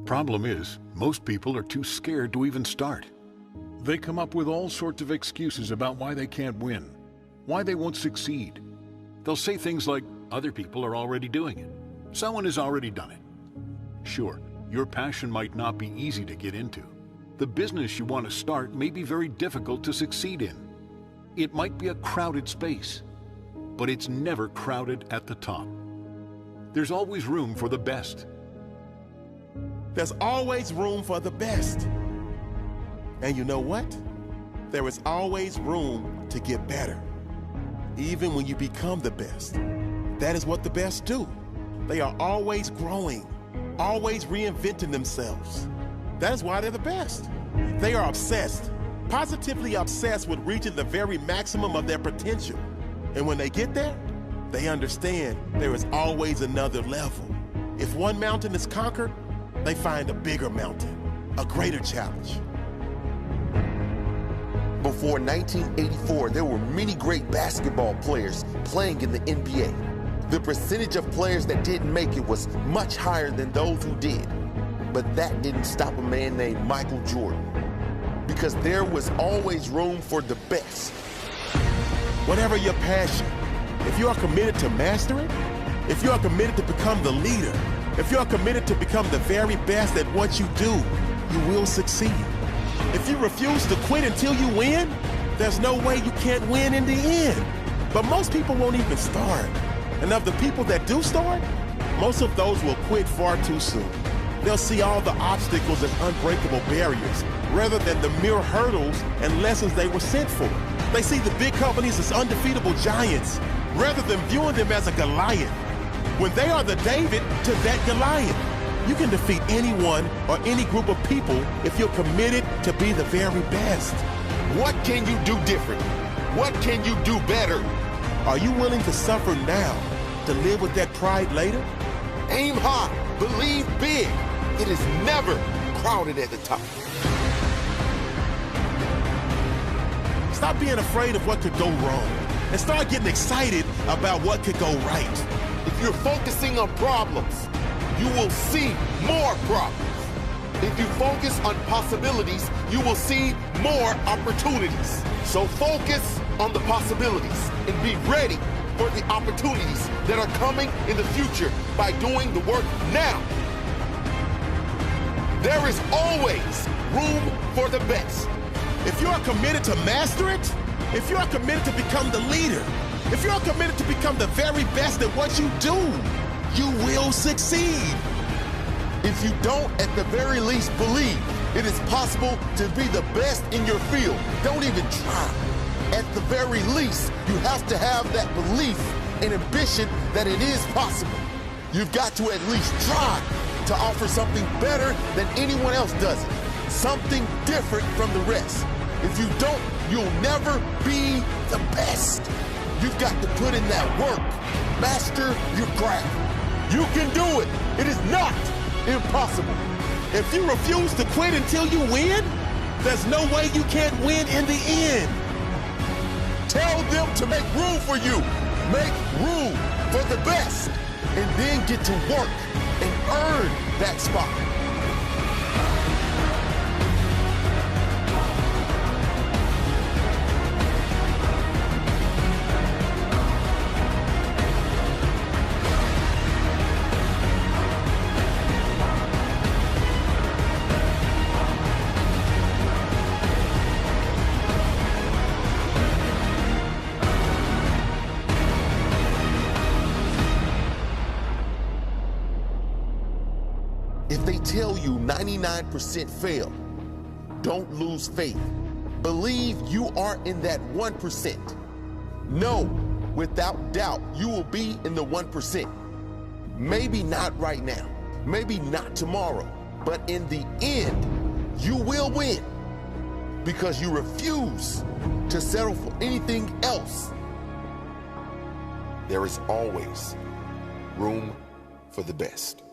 Problem is, most people are too scared to even start. They come up with all sorts of excuses about why they can't win, why they won't succeed. They'll say things like, other people are already doing it. Someone has already done it. Sure, your passion might not be easy to get into. The business you want to start may be very difficult to succeed in. It might be a crowded space, but it's never crowded at the top. There's always room for the best. There's always room for the best. And you know what? There is always room to get better. Even when you become the best. That is what the best do. They are always growing, always reinventing themselves. That is why they're the best. They are obsessed, positively obsessed with reaching the very maximum of their potential. And when they get there, they understand there is always another level. If one mountain is conquered, they find a bigger mountain, a greater challenge. Before 1984, there were many great basketball players playing in the NBA. The percentage of players that didn't make it was much higher than those who did. But that didn't stop a man named Michael Jordan. Because there was always room for the best. Whatever your passion, if you are committed to master it, if you are committed to become the leader, if you are committed to become the very best at what you do, you will succeed. If you refuse to quit until you win, there's no way you can't win in the end. But most people won't even start. And of the people that do start, most of those will quit far too soon. They'll see all the obstacles as unbreakable barriers, rather than the mere hurdles and lessons they were sent for. They see the big companies as undefeatable giants, rather than viewing them as a Goliath. When they are the David to that Goliath, you can defeat anyone or any group of people if you're committed to be the very best. What can you do different? What can you do better? Are you willing to suffer now to live with that pride later? Aim high, believe big. It is never crowded at the top. Stop being afraid of what could go wrong and start getting excited about what could go right. If you're focusing on problems, you will see more problems. If you focus on possibilities, you will see more opportunities. So focus on the possibilities and be ready for the opportunities that are coming in the future by doing the work now. There is always room for the best. If you are committed to master it, if you are committed to become the leader, if you are committed to become the very best at what you do, you will succeed. If you don't, at the very least, believe it is possible to be the best in your field, don't even try. At the very least, you have to have that belief and ambition that it is possible. You've got to at least try to offer something better than anyone else does it. Something different from the rest. If you don't, you'll never be the best. You've got to put in that work. Master your craft. You can do it. It is not impossible. If you refuse to quit until you win, there's no way you can't win in the end. Tell them to make room for you. Make room for the best. And then get to work and earn that spot. If they tell you 99% fail, don't lose faith. Believe you are in that 1%. Know without doubt you will be in the 1%. Maybe not right now, maybe not tomorrow, but in the end, you will win because you refuse to settle for anything else. There is always room for the best.